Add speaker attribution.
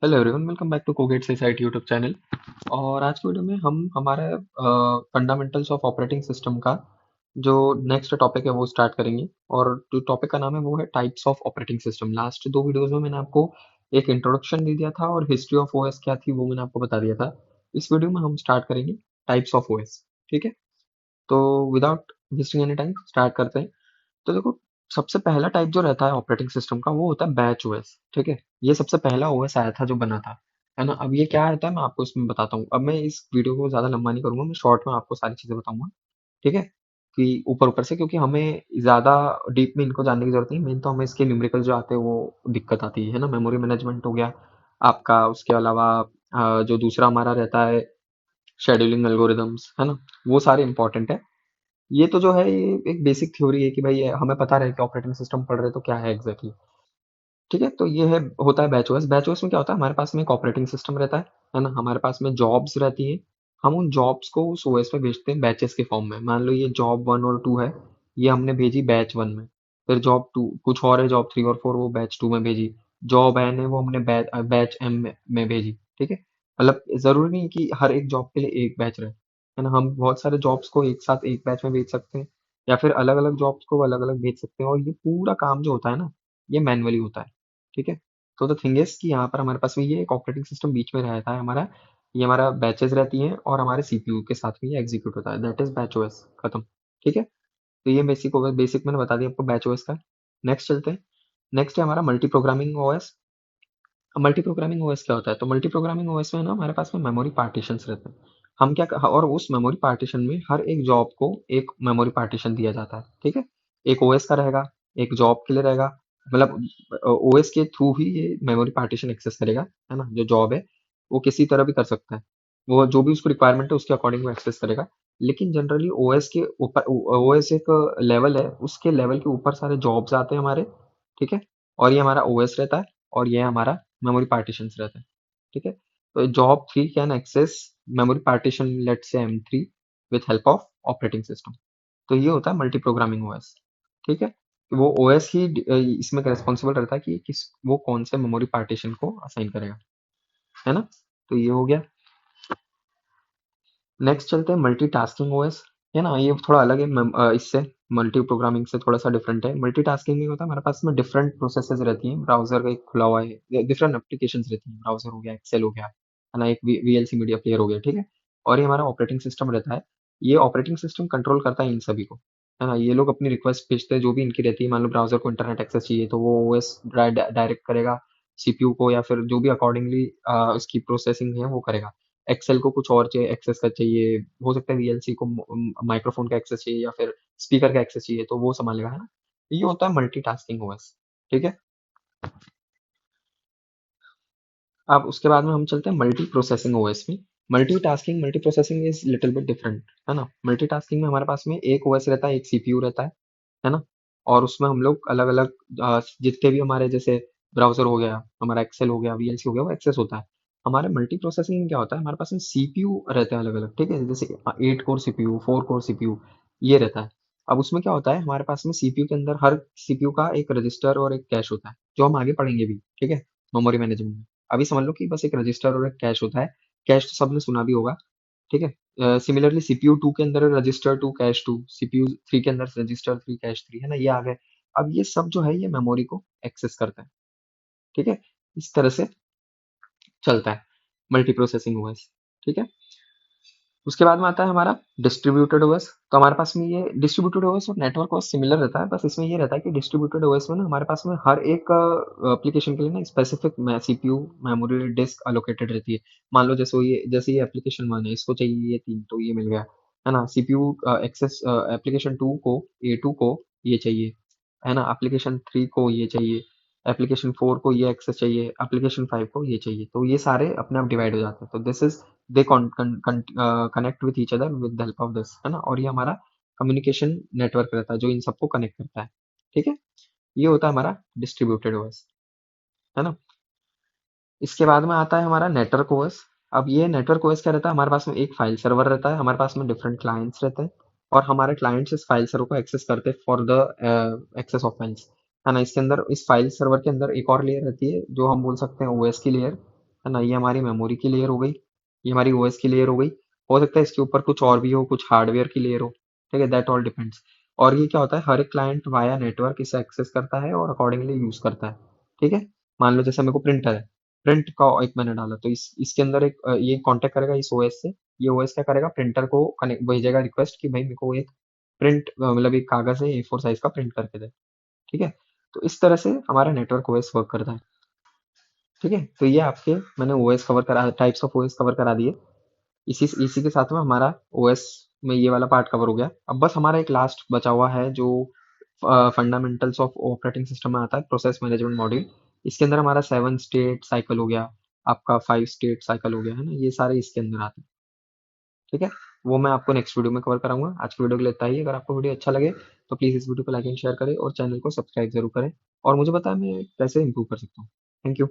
Speaker 1: Hello everyone, welcome back to Cogate society YouTube channel. और आज की वीडियो में हम हमारे फंडामेंटल्स ऑफ ऑपरेटिंग सिस्टम का जो नेक्स्ट टॉपिक है वो स्टार्ट करेंगे। और जो टॉपिक का नाम है वो है types of operating system. Last दो वीडियोस में मैंने आपको एक इंट्रोडक्शन दे दिया था और हिस्ट्री ऑफ ओएस क्या थी वो मैंने आपको बता दिया था। इस वीडियो में हम स्टार्ट करेंगे टाइप्स ऑफ ओएस। ठीक है, तो without wasting any time start करते हैं। तो देखो, सबसे पहला टाइप जो रहता है ऑपरेटिंग सिस्टम का वो होता है बैच ओएस। ठीक है, ये सबसे पहला ओएस आया था जो बना था, है ना। अब ये क्या रहता है मैं आपको इसमें बताता हूँ। अब मैं इस वीडियो को ज्यादा लंबा नहीं करूंगा, मैं शॉर्ट में आपको सारी चीजें बताऊंगा। ठीक है, कि ऊपर ऊपर से, क्योंकि हमें ज्यादा डीप में इनको जानने की जरूरत नहीं। मेन तो हमें इसके न्यूमेरिकल जो आते हैं वो दिक्कत आती है ना। मेमोरी मैनेजमेंट हो गया आपका, उसके अलावा जो दूसरा हमारा रहता है शेड्यूलिंग एल्गोरिदम्स, है ना, वो सारे इंपॉर्टेंट है। ये तो जो है ये एक बेसिक थ्योरी है कि भाई हमें पता रहे कि ऑपरेटिंग सिस्टम पढ़ रहे हैं तो क्या है एग्जैक्टली। ठीक है, तो ये है, होता है बैच ओएस। बैच ओएस में क्या होता है, हमारे पास में एक ऑपरेटिंग सिस्टम रहता है ना। हमारे पास में जॉब्स रहती हैं, हम उन जॉब्स को उस ओएस में भेजते हैं बैचेस के फॉर्म में। मान लो ये जॉब 1 और 2 है, ये हमने भेजी बैच 1 में। फिर जॉब 2 कुछ और है, जॉब 3 और 4 वो बैच 2 में भेजी। जॉब एन है वो हमने बैच M में भेजी। ठीक है, मतलब जरूरी नहीं कि हर एक जॉब के लिए एक बैच रहे, है ना। हम बहुत सारे जॉब्स को एक साथ एक बैच में भेज सकते हैं, या फिर अलग अलग जॉब्स को अलग अलग भेज सकते हैं। और ये पूरा काम जो होता है ना, ये मैनुअली होता है। ठीक है, तो द थिंग इज कि यहाँ पर हमारे पास में ये एक ऑपरेटिंग सिस्टम बीच में रहता है हमारा। ये हमारा बैचेस रहती हैं और हमारे सीपीयू के साथ में ये एग्जीक्यूट होता है, दैट इज बैच ओएस। खत्म। ठीक है, तो ये बेसिक मैंने बता दिया आपको बैच ओएस का। नेक्स्ट चलते हैं। नेक्स्ट है हमारा multi programming OS. Multi programming OS क्या होता है, तो मल्टी प्रोग्रामिंग ओएस में ना हमारे पास में मेमोरी पार्टीशंस रहते हैं। हम और उस मेमोरी पार्टीशन में हर एक जॉब को एक मेमोरी पार्टीशन दिया जाता है। ठीक है, एक ओएस का रहेगा, एक जॉब के लिए रहेगा। मतलब ओएस के थ्रू ही ये मेमोरी पार्टीशन एक्सेस करेगा, है ना। जो जॉब है वो किसी तरह भी कर सकता है, वो जो भी उसको रिक्वायरमेंट है उसके अकॉर्डिंग वो एक्सेस करेगा। लेकिन जनरली ओएस के ऊपर, ओएस एक लेवल है, उसके लेवल के ऊपर सारे जॉब्स आते हैं हमारे। ठीक है, और ये हमारा ओएस रहता है, और ये हमारा मेमोरी पार्टीशंस रहते हैं। ठीक है, तो job 3 can access memory partition let से M3 with help of operating system. तो ये होता है मल्टी प्रोग्रामिंग ओएस। ठीक है, तो वो ओएस ही इसमें रिस्पॉन्सिबल रहता है कि किस वो कौन से मेमोरी पार्टीशन को असाइन करेगा, है ना। तो ये हो गया। नेक्स्ट चलते हैं मल्टीटास्किंग ओएस, है ना। ये थोड़ा अलग है इससे, मल्टी प्रोग्रामिंग से थोड़ा सा डिफरेंट है। मल्टीटास्किंग में होता है हमारे पास में डिफरेंट प्रोसेसेस रहती हैं, ब्राउजर का एक खुला हुआ है, डिफरेंट एप्लीकेशंस रहती हैं, ब्राउजर हो गया, एक्सेल हो गया, है ना, एक वीएलसी मीडिया प्लेयर हो गया। ठीक है, और ये हमारा ऑपरेटिंग सिस्टम रहता है। ये ऑपरेटिंग सिस्टम कंट्रोल करता है इन सभी को, है ना। ये लोग अपनी रिक्वेस्ट भेजते हैं जो भी इनकी रहती है। मान लो ब्राउजर को इंटरनेट एक्सेस चाहिए तो वो ओएस डायरेक्ट करेगा सीपीयू को, या फिर जो भी अकॉर्डिंगली उसकी प्रोसेसिंग है वो करेगा। एक्सेल को कुछ और चाहिए, एक्सेस का चाहिए, हो सकता है वीएलसी को माइक्रोफोन का एक्सेस चाहिए या फिर स्पीकर का एक्सेस चाहिए, तो वो संभालेगा, है ना। ये होता है मल्टीटास्किंग ओएस। ठीक है, अब उसके बाद में हम चलते हैं मल्टी प्रोसेसिंग ओएस में। Multitasking multi processing is little bit different, है ना। मल्टीटास्किंग में हमारे पास में एक ओएस रहता है, एक सीपीयू रहता है ना। और उसमें हम लोग अलग अलग जितने भी हमारे जैसे ब्राउजर हो गया, हमारा एक्सेल हो गया, वीएलसी हो गया, वो एक्सेस होता है। हमारे मल्टी प्रोसेसिंग में क्या होता है, हमारे पास में सीपीयू रहते हैं अलग अलग। ठीक है, जैसे 8 कोर सीपीयू, 4 कोर सीपीयू, ये रहता है। अब उसमें क्या होता है, हमारे पास में सीपीयू के अंदर हर सीपीयू का एक रजिस्टर और एक कैश होता है, जो हम आगे पढ़ेंगे भी। ठीक है, मेमोरी मैनेजमेंट में। अभी समझ लो कि बस एक रजिस्टर और एक कैश होता है। कैश तो सबने सुना भी होगा। ठीक है, सिमिलरली सीपीयू 2 के अंदर रजिस्टर 2 कैश 2, सीपीयू 3 के अंदर रजिस्टर 3 कैश 3, है ना, ये आ गए। अब ये सब जो है ये मेमोरी को एक्सेस करता है। ठीक है, इस तरह से चलता है मल्टी प्रोसेसिंग ओएस। ठीक है, उसके बाद में आता है हमारा डिस्ट्रीब्यूटेड ओएस। तो हमारे पास में ये डिस्ट्रीब्यूटेड ओएस और नेटवर्क ओएस सिमिलर रहता है, बस इसमें ये रहता है कि डिस्ट्रीब्यूटेड ओएस में ना हमारे पास में हर एक एप्लीकेशन के लिए ना specific CPU memory disk allocated रहती है। मान लो जैसे ये एप्लीकेशन 1 है, इसको चाहिए ये 3, तो ये मिल गया, है ना। सीपीयू एक्सेस एप्लीकेशन 2 को ये चाहिए, है ना। एप्लीकेशन 3 को ये चाहिए, एप्लीकेशन 4 को ये एक्सेस चाहिए, एप्लीकेशन 5 को ये चाहिए, तो ये सारे अपने आप डिवाइड हो जाते हैं। तो this is they connect with each other with the help of this, है ना। और ये हमारा कम्युनिकेशन नेटवर्क रहता है जो इन सबको कनेक्ट करता है। ठीक है, ये होता है हमारा डिस्ट्रीब्यूटेड ओएस, है ना। इसके बाद में आता है हमारा नेटवर्क ओएस। अब ये नेटवर्क ओएस क्या रहता है, हमारे पास में एक फाइल सर्वर रहता है, हमारे पास में डिफरेंट क्लाइंट्स रहते हैं, और हमारे क्लाइंट्स इस फाइल सर्वर को एक्सेस करते हैं for the access of files, है ना। इसके अंदर इस फाइल सर्वर के अंदर एक और लेयर रहती है जो हम बोल सकते हैं ओएस की लेयर। है ना? ये हमारी मेमोरी की लेयर हो गई, ये हमारी ओएस की लेयर हो गई। हो सकता है इसके ऊपर कुछ और भी हो, कुछ हार्डवेयर की लेयर हो, ठीक है? That all depends. और ये क्या होता है, हर एक क्लाइंट वाया नेटवर्क इसे एक्सेस करता है और अकॉर्डिंगली यूज करता है, ठीक है? मान लो जैसे मेरे को प्रिंटर है, प्रिंट का एक मैंने डाला तो इसके अंदर एक ये कांटेक्ट करेगा इस ओएस से। ये ओएस क्या करेगा, प्रिंटर को कनेक्ट भेजेगा रिक्वेस्ट कि भाई मेरे को एक प्रिंट मतलब एक कागज है A4 साइज का प्रिंट करके दे, ठीक है? तो इस तरह से हमारा नेटवर्क ओएस वर्क करता है, ठीक है? तो ये आपके मैंने ओएस कवर करा, टाइप्स ऑफ ओएस कवर करा दिए। इसी इसी के साथ में हमारा ओएस में ये वाला पार्ट कवर हो गया। अब बस हमारा एक लास्ट बचा हुआ है जो फंडामेंटल्स ऑफ ऑपरेटिंग सिस्टम में आता है, प्रोसेस मैनेजमेंट मॉड्यूल। इसके अंदर हमारा 7 स्टेट साइकिल हो गया, आपका 5 स्टेट साइकिल हो गया, है ना? ये सारे इसके अंदर आते हैं, ठीक है? वो मैं आपको नेक्स्ट वीडियो में कवर कराऊंगा। आज की वीडियो के लिए इतना ही। अगर आपको वीडियो अच्छा लगे तो प्लीज़ इस वीडियो को लाइक एंड शेयर करें और चैनल को सब्सक्राइब जरूर करें, और मुझे बताएं मैं कैसे इंप्रूव कर सकता हूँ। Thank you.